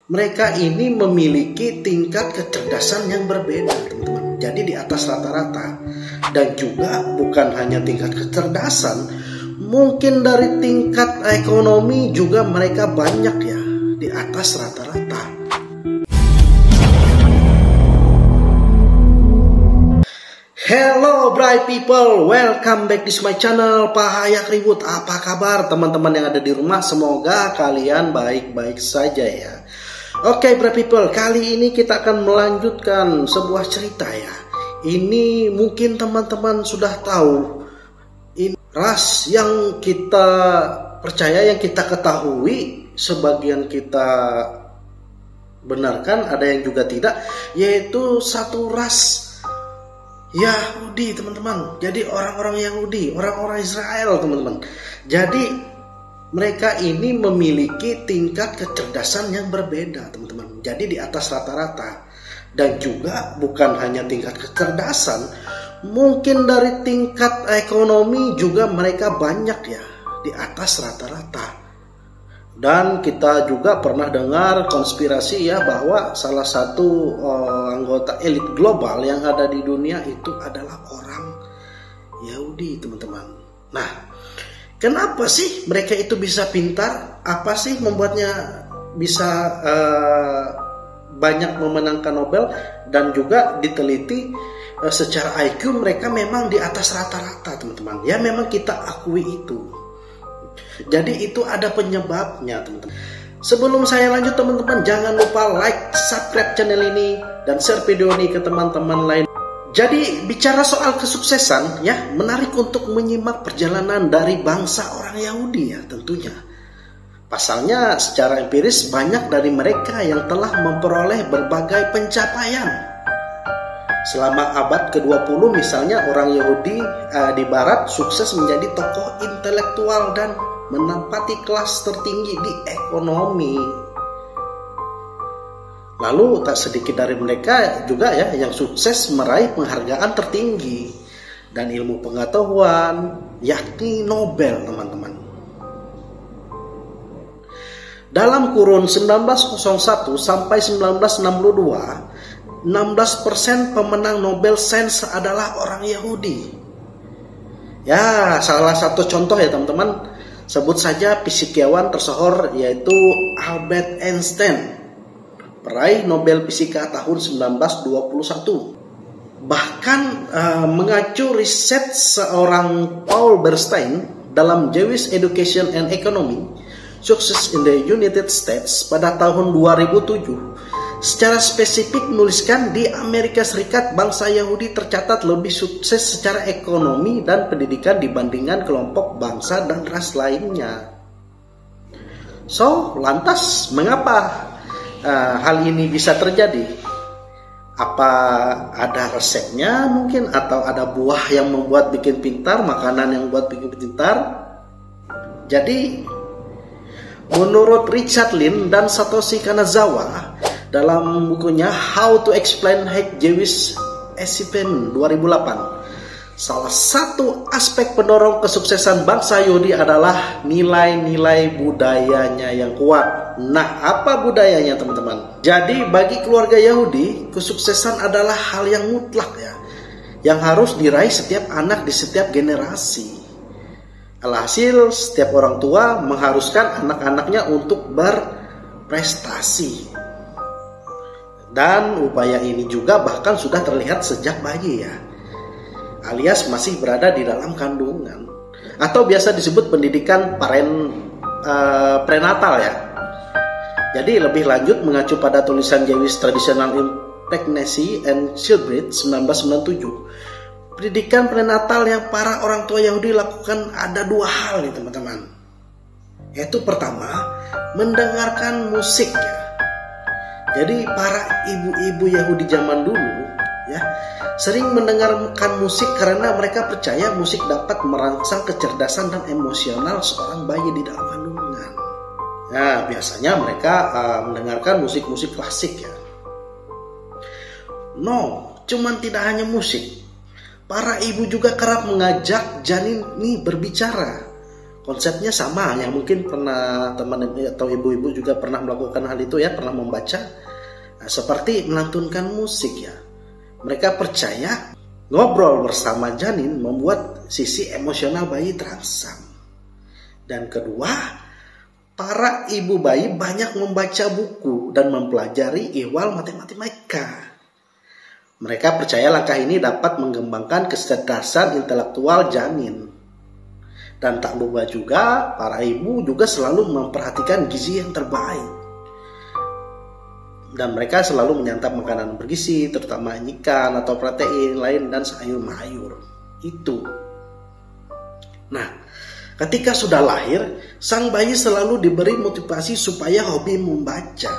mereka ini memiliki tingkat kecerdasan yang berbeda, teman-teman. Jadi di atas rata-rata. Dan juga bukan hanya tingkat kecerdasan, mungkin dari tingkat ekonomi juga mereka banyak ya, di atas rata-rata. Hello bright people, welcome back to my channel Pahayak Ribut. Apa kabar teman-teman yang ada di rumah? Semoga kalian baik-baik saja ya. Oke bright people, kali ini kita akan melanjutkan sebuah cerita ya. Ini mungkin teman-teman sudah tahu, ini ras yang kita percaya, yang kita ketahui, sebagian kita benarkan, ada yang juga tidak, yaitu satu ras Yahudi, teman-teman. Jadi orang-orang Yahudi, orang-orang Israel, teman-teman. Jadi mereka ini memiliki tingkat kecerdasan yang berbeda, teman-teman. Jadi di atas rata-rata. Dan juga bukan hanya tingkat kecerdasan, mungkin dari tingkat ekonomi juga mereka banyak ya, di atas rata-rata. Dan kita juga pernah dengar konspirasi ya, bahwa salah satu anggota elit global yang ada di dunia itu adalah orang Yahudi, teman-teman. Nah, kenapa sih mereka itu bisa pintar? Apa sih membuatnya bisa banyak memenangkan Nobel? Dan juga diteliti secara IQ mereka memang di atas rata-rata, teman-teman. Ya memang kita akui itu. Jadi itu ada penyebabnya, teman-teman. Sebelum saya lanjut, teman-teman, jangan lupa like, subscribe channel ini, dan share video ini ke teman-teman lain. Jadi bicara soal kesuksesan ya, menarik untuk menyimak perjalanan dari bangsa orang Yahudi ya tentunya. Pasalnya secara empiris banyak dari mereka yang telah memperoleh berbagai pencapaian. Selama abad ke-20 misalnya, orang Yahudi di barat sukses menjadi tokoh intelektual dan menempati kelas tertinggi di ekonomi. Lalu tak sedikit dari mereka juga ya yang sukses meraih penghargaan tertinggi dan ilmu pengetahuan, yakni Nobel, teman-teman. Dalam kurun 1901 sampai 1962, 16% pemenang Nobel Sains adalah orang Yahudi. Ya, salah satu contoh ya teman-teman, sebut saja fisikawan tersohor yaitu Albert Einstein, peraih Nobel Fisika tahun 1921. Bahkan mengacu riset seorang Paul Bernstein dalam Jewish Education and Economy, Success in the United States pada tahun 2007, secara spesifik menuliskan di Amerika Serikat bangsa Yahudi tercatat lebih sukses secara ekonomi dan pendidikan dibandingkan kelompok bangsa dan ras lainnya. So, lantas mengapa hal ini bisa terjadi? Apa ada resepnya mungkin? Atau ada buah yang membuat bikin pintar, makanan yang membuat bikin pintar? Jadi, menurut Richard Lynn dan Satoshi Kanazawa, dalam bukunya How to Explain Hate Jewish Achievement 2008, salah satu aspek pendorong kesuksesan bangsa Yahudi adalah nilai-nilai budayanya yang kuat. Nah, apa budayanya, teman-teman? Jadi bagi keluarga Yahudi, kesuksesan adalah hal yang mutlak ya, yang harus diraih setiap anak di setiap generasi. Alhasil, setiap orang tua mengharuskan anak-anaknya untuk berprestasi. Dan upaya ini juga bahkan sudah terlihat sejak bayi ya, alias masih berada di dalam kandungan, atau biasa disebut pendidikan prenatal ya. Jadi lebih lanjut mengacu pada tulisan Jewish Traditional Pregnancy and Childbirth 1997, pendidikan prenatal yang para orang tua Yahudi lakukan ada dua hal nih teman-teman. Yaitu pertama, mendengarkan musik ya. Jadi para ibu-ibu Yahudi zaman dulu ya sering mendengarkan musik karena mereka percaya musik dapat merangsang kecerdasan dan emosional seorang bayi di dalam kandungan. Nah, biasanya mereka mendengarkan musik-musik klasik ya. No, cuman tidak hanya musik. Para ibu juga kerap mengajak janin ini berbicara. konsepnya sama, yang mungkin pernah teman atau ibu-ibu juga pernah melakukan hal itu ya, pernah membaca. Seperti melantunkan musik ya. Mereka percaya ngobrol bersama janin membuat sisi emosional bayi terangsang. Dan kedua, para ibu bayi banyak membaca buku dan mempelajari ihwal matematika. Mereka percaya langkah ini dapat mengembangkan kecerdasan intelektual janin. Dan tak lupa juga, para ibu juga selalu memperhatikan gizi yang terbaik. Dan mereka selalu menyantap makanan bergizi, terutama ikan atau protein lain dan sayur mayur. Itu. Nah, ketika sudah lahir, sang bayi selalu diberi motivasi supaya hobi membaca.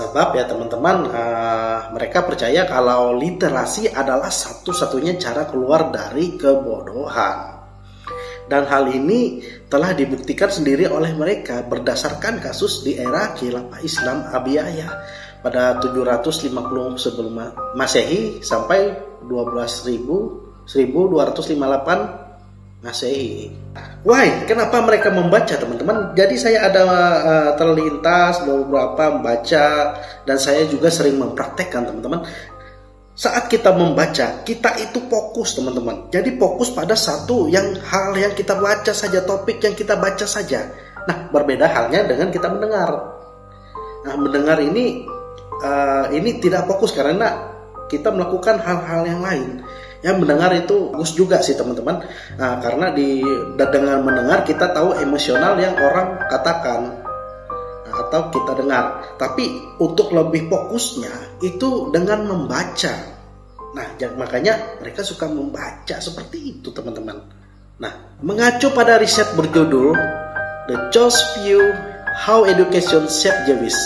Sebab ya teman-teman, mereka percaya kalau literasi adalah satu-satunya cara keluar dari kebodohan. Dan hal ini telah dibuktikan sendiri oleh mereka berdasarkan kasus di era Khilafah Islam Abiyah pada 750 sebelum Masehi sampai 1258 Masehi. Why? Kenapa mereka membaca, teman-teman? Jadi saya ada terlintas beberapa membaca, dan saya juga sering mempraktekkan, teman-teman. Saat kita membaca, kita itu fokus, teman-teman. Jadi fokus pada satu hal yang kita baca saja, topik yang kita baca saja. Nah, berbeda halnya dengan kita mendengar. Nah, mendengar ini tidak fokus karena kita melakukan hal-hal yang lain. Yang mendengar itu bagus juga sih, teman-teman. Nah, karena dengan mendengar kita tahu emosional yang orang katakan atau kita dengar. Tapi untuk lebih fokusnya itu dengan membaca. Nah, makanya mereka suka membaca seperti itu, teman-teman. Nah, mengacu pada riset berjudul The Choice View How Education Shaped Jewish,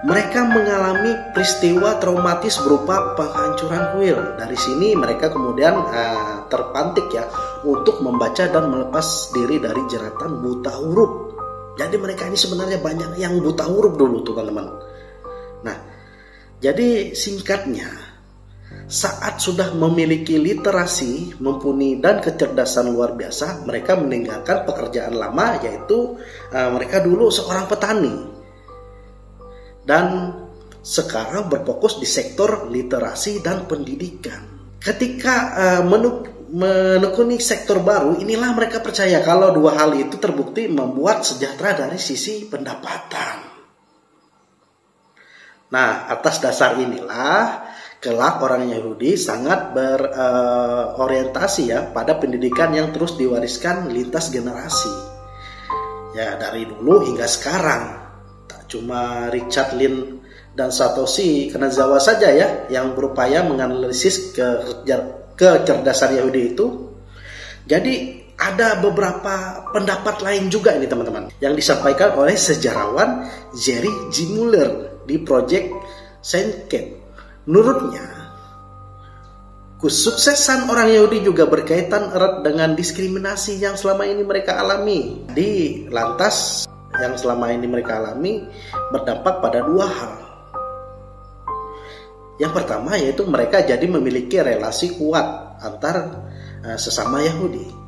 mereka mengalami peristiwa traumatis berupa penghancuran kuil. Dari sini mereka kemudian terpantik ya untuk membaca dan melepas diri dari jeratan buta huruf. Jadi mereka ini sebenarnya banyak yang buta huruf dulu, teman-teman. Nah, jadi singkatnya, saat sudah memiliki literasi mumpuni dan kecerdasan luar biasa, mereka meninggalkan pekerjaan lama, yaitu mereka dulu seorang petani. Dan sekarang berfokus di sektor literasi dan pendidikan. Ketika menekuni sektor baru, inilah mereka percaya kalau dua hal itu terbukti membuat sejahtera dari sisi pendapatan. Nah, atas dasar inilah kelak orang Yahudi sangat berorientasi ya pada pendidikan yang terus diwariskan lintas generasi. Ya, dari dulu hingga sekarang. Tak cuma Richard Lynn dan Satoshi Kanazawa saja ya yang berupaya menganalisis kecerdasan Yahudi itu. Jadi ada beberapa pendapat lain juga ini, teman-teman, yang disampaikan oleh sejarawan Jerry G. Muller di Project Saintcat. Menurutnya, kesuksesan orang Yahudi juga berkaitan erat dengan diskriminasi yang selama ini mereka alami. Di lantas yang selama ini mereka alami berdampak pada dua hal. Yang pertama yaitu mereka jadi memiliki relasi kuat antar sesama Yahudi.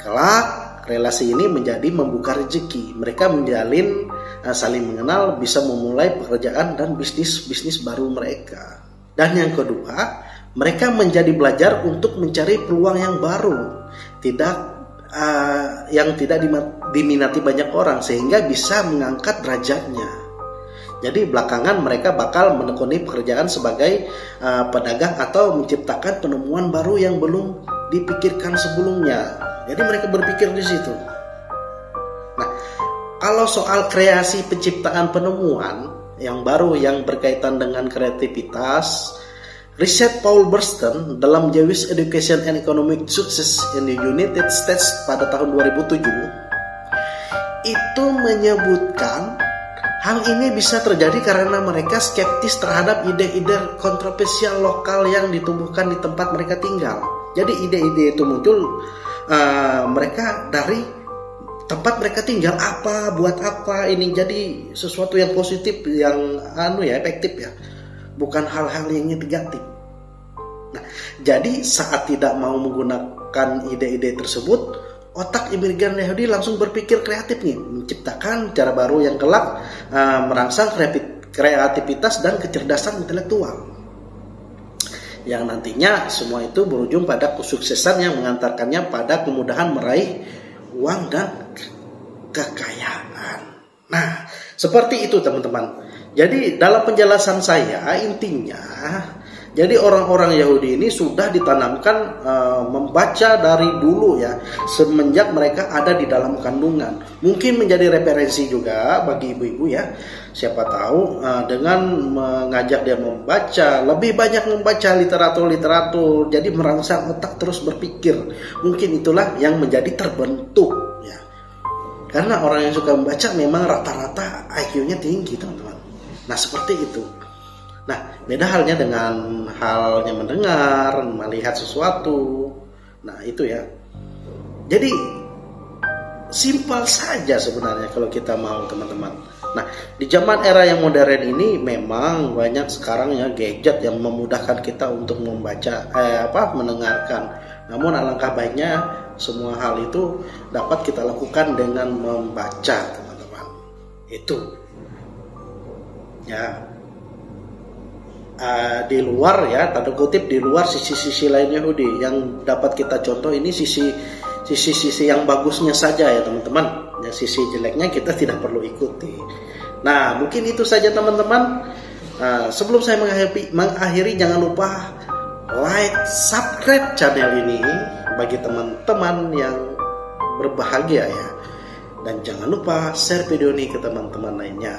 Kelak relasi ini menjadi membuka rezeki. Mereka menjalin saling mengenal, bisa memulai pekerjaan dan bisnis baru mereka. Dan yang kedua, mereka menjadi belajar untuk mencari peluang yang baru, yang tidak diminati banyak orang, sehingga bisa mengangkat derajatnya. Jadi belakangan mereka bakal menekuni pekerjaan sebagai pedagang atau menciptakan penemuan baru yang belum dipikirkan sebelumnya. Jadi mereka berpikir di situ. Nah, kalau soal kreasi penciptaan penemuan yang baru yang berkaitan dengan kreativitas, riset Paul Burston dalam Jewish Education and Economic Success in the United States pada tahun 2007 itu menyebutkan hal ini bisa terjadi karena mereka skeptis terhadap ide-ide kontroversial lokal yang ditumbuhkan di tempat mereka tinggal. Jadi ide-ide itu muncul mereka dari tempat mereka tinggal, buat apa ini, jadi sesuatu yang positif, yang efektif ya, bukan hal-hal yang negatif. Nah, jadi saat tidak mau menggunakan ide-ide tersebut, otak imigran Yahudi langsung berpikir kreatif nih, menciptakan cara baru yang kelak merangsang kreativitas dan kecerdasan intelektual. Yang nantinya semua itu berujung pada kesuksesan yang mengantarkannya pada kemudahan meraih uang dan kekayaan. Nah, seperti itu teman-teman. Jadi dalam penjelasan saya intinya, jadi orang-orang Yahudi ini sudah ditanamkan membaca dari dulu ya, semenjak mereka ada di dalam kandungan. Mungkin menjadi referensi juga bagi ibu-ibu ya. Siapa tahu dengan mengajak dia membaca, lebih banyak membaca literatur-literatur, jadi merangsang otak terus berpikir. Mungkin itulah yang menjadi terbentuk ya. Karena orang yang suka membaca memang rata-rata IQ-nya tinggi teman-teman. Nah seperti itu. Nah, beda halnya dengan halnya mendengar, melihat sesuatu. Nah, itu ya. Jadi simpel saja sebenarnya kalau kita mau teman-teman. Nah, di zaman era yang modern ini memang banyak sekarang ya gadget yang memudahkan kita untuk membaca mendengarkan. Namun alangkah baiknya semua hal itu dapat kita lakukan dengan membaca, teman-teman. Itu. Ya. Di luar ya, tanda kutip di luar sisi-sisi lain Yahudi yang dapat kita contoh ini sisi yang bagusnya saja ya teman-teman. Ya, sisi jeleknya kita tidak perlu ikuti. Nah mungkin itu saja teman-teman. Sebelum saya mengakhiri jangan lupa like, subscribe channel ini bagi teman-teman yang berbahagia ya. Dan jangan lupa share video ini ke teman-teman lainnya.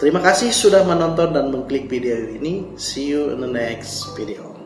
Terima kasih sudah menonton dan mengklik video ini. See you in the next video.